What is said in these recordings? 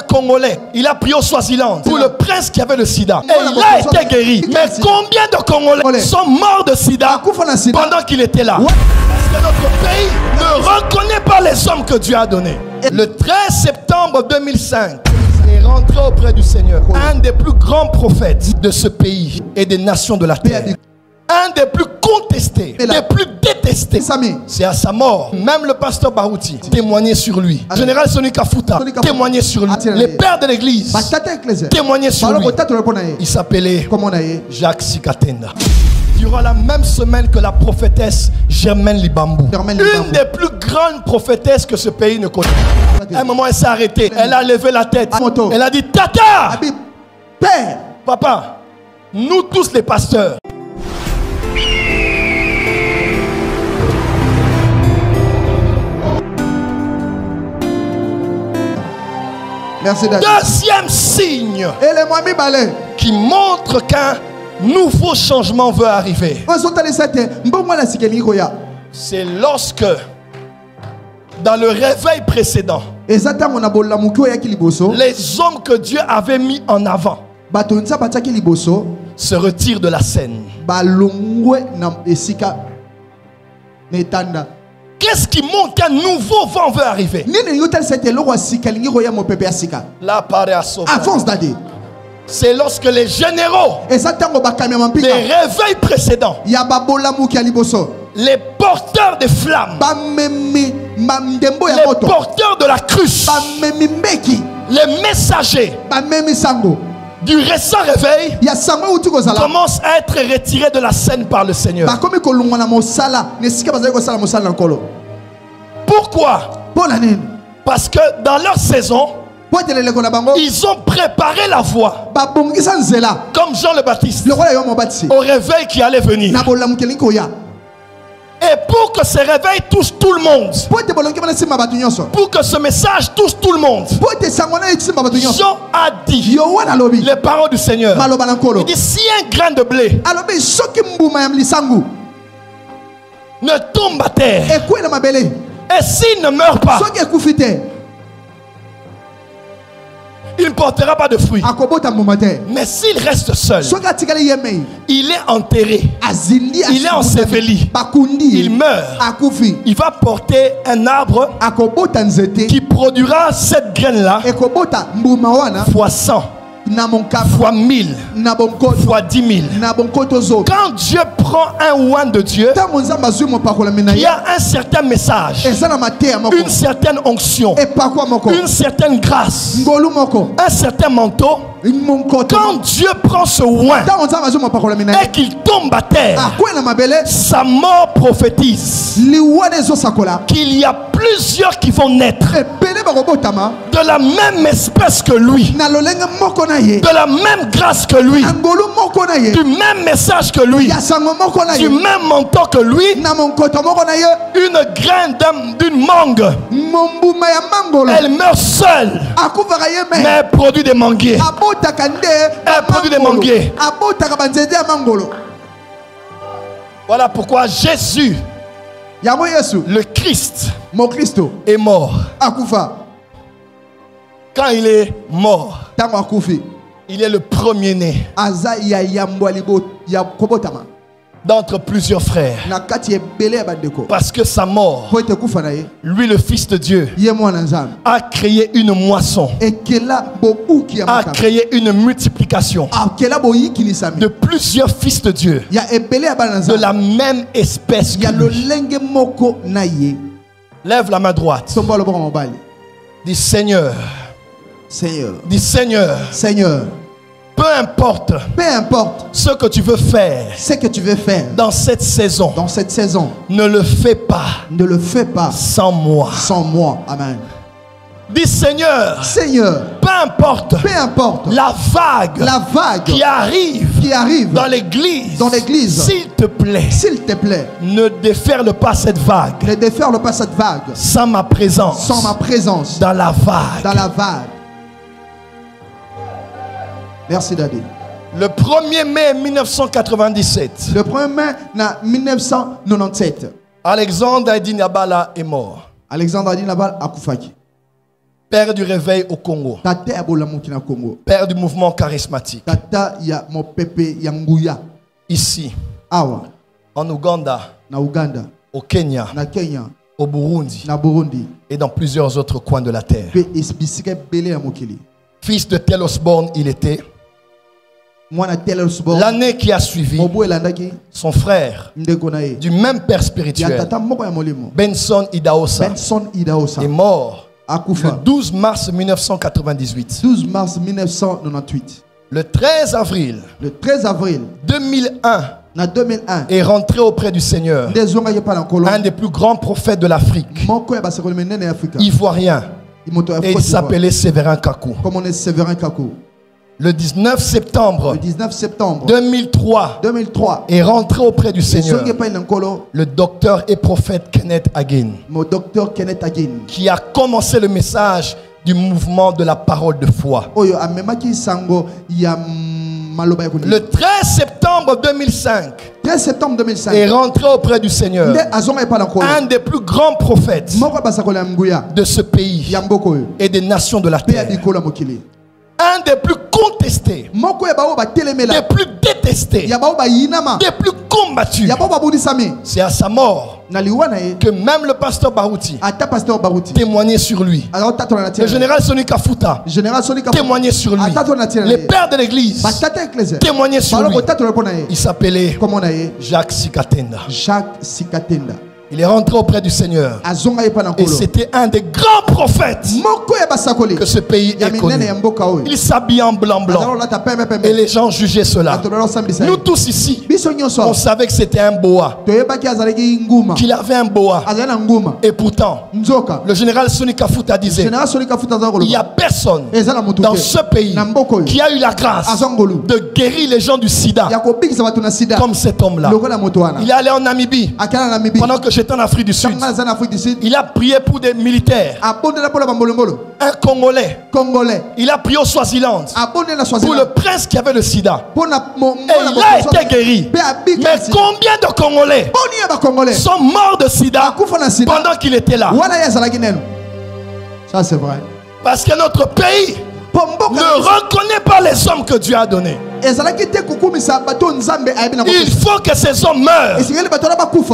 Congolais, il a prié au Swaziland pour le prince qui avait le sida. Et il a été guéri. Mais combien de Congolais sont morts de sida pendant qu'il était là? Parce que notre pays ne reconnaît pas les hommes que Dieu a donnés. Le 13 septembre 2005, est rentré auprès du Seigneur. Un des plus grands prophètes de ce pays et des nations de la terre. Un des plus contestés, des plus détestés. C'est à sa mort. Même le pasteur Barouti témoignait sur lui. Le général Sonika Fouta témoignait sur lui. Les pères de l'église témoignaient sur lui. Il s'appelait Jacques Sikatenda. Durant la même semaine que la prophétesse Germaine Libambou, une des plus grandes prophétesses que ce pays ne connaît. À un moment, elle s'est arrêtée. Elle a levé la tête. Elle a dit: Tata, Père, Papa, nous tous les pasteurs, deuxième signe qui montre qu'un nouveau changement veut arriver. C'est lorsque, dans le réveil précédent, les hommes que Dieu avait mis en avant se retirent de la scène. Qu'est-ce qui montre qu'un nouveau vent veut arriver? C'est lorsque les généraux, les réveils précédents, les porteurs des flammes, les porteurs de la cruche, les messagers du récent réveil commencent à être retirés de la scène par le Seigneur. Pourquoi? Parce que dans leur saison, ils ont préparé la voie, comme Jean le Baptiste, au réveil qui allait venir. Et pour que ce réveil touche tout le monde, pour que ce message touche tout le monde, Jean a dit les paroles du Seigneur. Il dit: si un grain de blé ne tombe à terre, et s'il ne meurt pas, il ne portera pas de fruits. Mais s'il reste seul, il est enterré, il est enseveli, il meurt. Il va porter un arbre qui produira cette graine-là fois 100, fois 1000, fois 10 000. Quand Dieu prend un oint de Dieu, il y a un certain message, une certaine onction, une certaine grâce, un certain manteau. Quand Dieu prend ce oint et qu'il tombe à terre, sa mort prophétise qu'il y a plusieurs qui vont naître de la même espèce que lui, de la même grâce que lui, du même message que lui, du même manteau que lui. Une graine d'une mangue, elle meurt seule, mais elle produit des manguiers. Elle produit des manguiers. Voilà pourquoi Jésus, le Christ, est mort. Quand il est mort, il est le premier-né d'entre plusieurs frères. Parce que sa mort, lui le Fils de Dieu, a créé une moisson, a créé une multiplication de plusieurs fils de Dieu de la même espèce que lui. Lève la main droite. Dis: Seigneur. Dis: Seigneur. Peu importe ce que tu veux faire, dans cette saison, ne le fais pas sans moi. Amen. Dis: Seigneur, peu importe la vague qui arrive dans l'église, s'il te plaît, ne déferle pas cette vague sans ma présence, dans la vague. Merci Daddy. Le 1er mai 1997, le 1er mai 1997, Alexandre Aidinabala est mort. Alexandre Aidinabala a koufaki. Père du réveil au Congo. Père du mouvement charismatique. Ici, en Ouganda, au Kenya, au Burundi et dans plusieurs autres coins de la terre. Fils de Tel Osborne, il était. L'année qui a suivi, son frère, du même père spirituel, Benson Idahosa, est mort le 12 mars 1998. 12 mars 1998. Le 13 avril 2001, est rentré auprès du Seigneur un des plus grands prophètes de l'Afrique, ivoirien, et il s'appelait Séverin Kakou. Le 19 septembre 2003 est rentré auprès du Seigneur le docteur et prophète Kenneth Hagin, qui a commencé le message du mouvement de la parole de foi. Le 13 septembre 2005 est rentré auprès du Seigneur un des plus grands prophètes de ce pays et des nations de la terre. Un des plus contestés, des plus détestés, des plus combattus. C'est à sa mort que même le pasteur Barouti témoignait sur lui. Le général Soni Kafuta témoignait sur lui. Les pères de l'église témoignaient sur lui. Il s'appelait Jacques Sikatenda. Il est rentré auprès du Seigneur. Et c'était un des grands prophètes que ce pays ait connu. Il s'habillait en blanc. Et les gens jugeaient cela. Nous tous ici, on savait que c'était un boa. Qu'il avait un boa. Et pourtant, le général Soni Kafuta disait, il n'y a personne dans ce pays qui a eu la grâce de guérir les gens du sida comme cet homme-là. Il est allé en Namibie pendant que j'étais en Afrique du Sud. Il a prié pour des militaires. Un Congolais. Il a prié au Swaziland pour le prince qui avait le sida. Et il a été guéri. Mais combien de Congolais sont morts de sida pendant qu'il était là? Ça c'est vrai. Parce que notre pays ne reconnaît pas les hommes que Dieu a donnés. Il faut que ces hommes meurent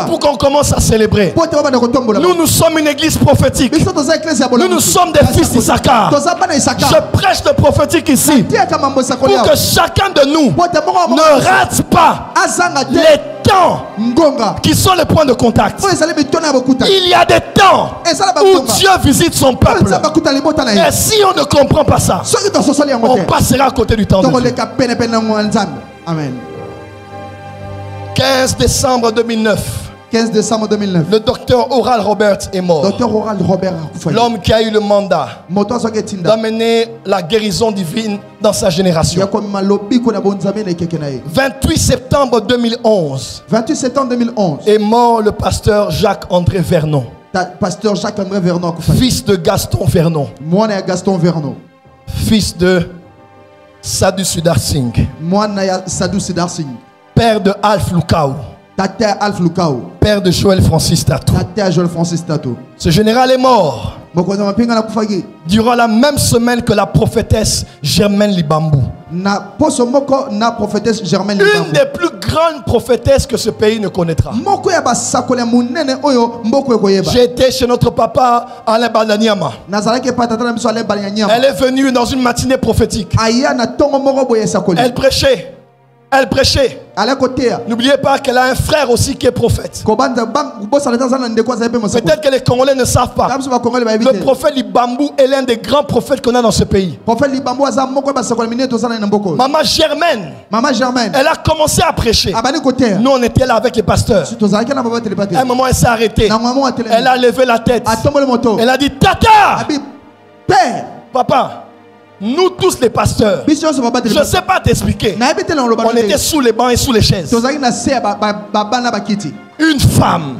pour qu'on commence à célébrer. Nous sommes une église prophétique. Nous sommes des fils d'Issachar. Je prêche le prophétique ici pour que chacun de nous ne rate pas les temps qui sont les points de contact. Il y a des temps où Dieu visite son peuple. Et si on ne comprend pas ça, on passera à côté du temps de Dieu. Amen. 15 décembre 2009. Le docteur Oral Robert est mort. L'homme qui a eu le mandat d'amener la guérison divine dans sa génération. 28 septembre 2011 est mort le pasteur Jacques-André Vernon. Fils de Gaston Vernon. Fils de Sadhu Sudar Singh. Père de Alf Lukau. Père de Joël Francis Tatou. Ce général est mort durant la même semaine que la prophétesse Germaine Libambou. Une des plus grandes prophétesses que ce pays ne connaîtra. J'ai été chez notre papa Alain Balanyama. Elle est venue dans une matinée prophétique. Elle prêchait. N'oubliez pas qu'elle a un frère aussi qui est prophète. Peut-être que les Congolais ne savent pas. Le prophète Libambou est l'un des grands prophètes qu'on a dans ce pays. Maman Germaine, elle a commencé à prêcher. Nous on était là avec les pasteurs. À un moment elle s'est arrêtée. Elle a levé la tête. Elle a dit Tata, papa, nous tous les pasteurs, je ne sais pas t'expliquer. On était sous les bancs et sous les chaises. Une femme.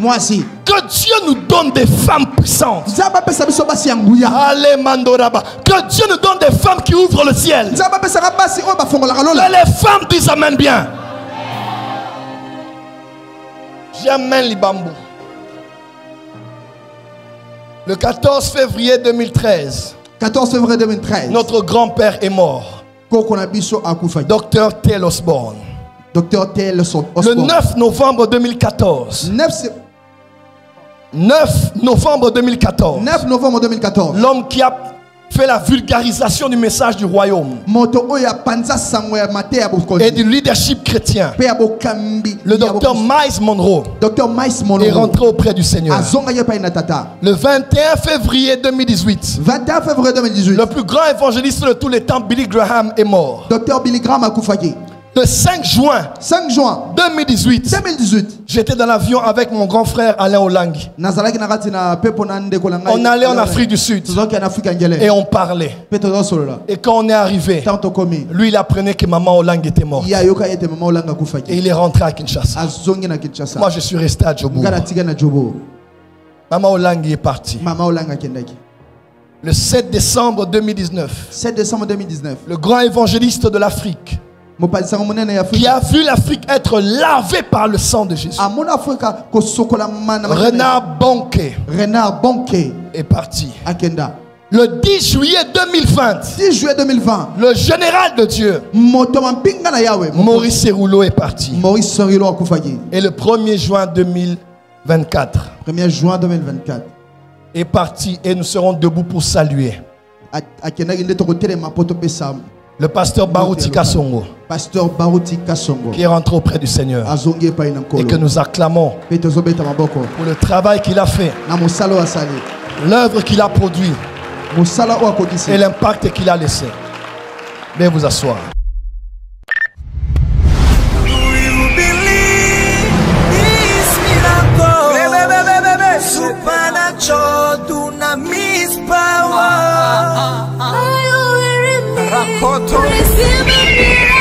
Que Dieu nous donne des femmes puissantes. Allez, Mandoraba. Que Dieu nous donne des femmes qui ouvrent le ciel. Que les femmes disent amen bien. Germaine Libambou. Le 14 février 2013. 14 février 2013. Notre grand-père est mort. Docteur T.L. Osborne. Docteur T.L. Osborne. Le 9 novembre 2014. 9 novembre 2014. 9 novembre 2014. L'homme qui a fait la vulgarisation du message du royaume et du leadership chrétien. Le docteur Miles Monroe est rentré auprès du Seigneur. Le 21 février 2018, le plus grand évangéliste de tous les temps, Billy Graham, est mort. Docteur Billy Graham a coupé. Le 5 juin 2018, j'étais dans l'avion avec mon grand frère Alain Olangi. On allait en Afrique du Sud et on parlait. Et quand on est arrivé, lui il apprenait que maman Olangi était morte. Et il est rentré à Kinshasa. Moi je suis resté à Djobo. Maman Olangi est partie. Le 7 décembre 2019, le grand évangéliste de l'Afrique, qui a vu l'Afrique être lavée par le sang de Jésus, Renard Bonke est parti. Le 10 juillet 2020, le général de Dieu, Maurice Seroulo, est parti. Et le 1er juin 2024, est parti et nous serons debout pour saluer le pasteur Baruti Kasongo, qui est rentré auprès du Seigneur et que nous acclamons pour le travail qu'il a fait, l'œuvre qu'il a produit et l'impact qu'il a laissé. Veuillez vous asseoir. Receive a miracle.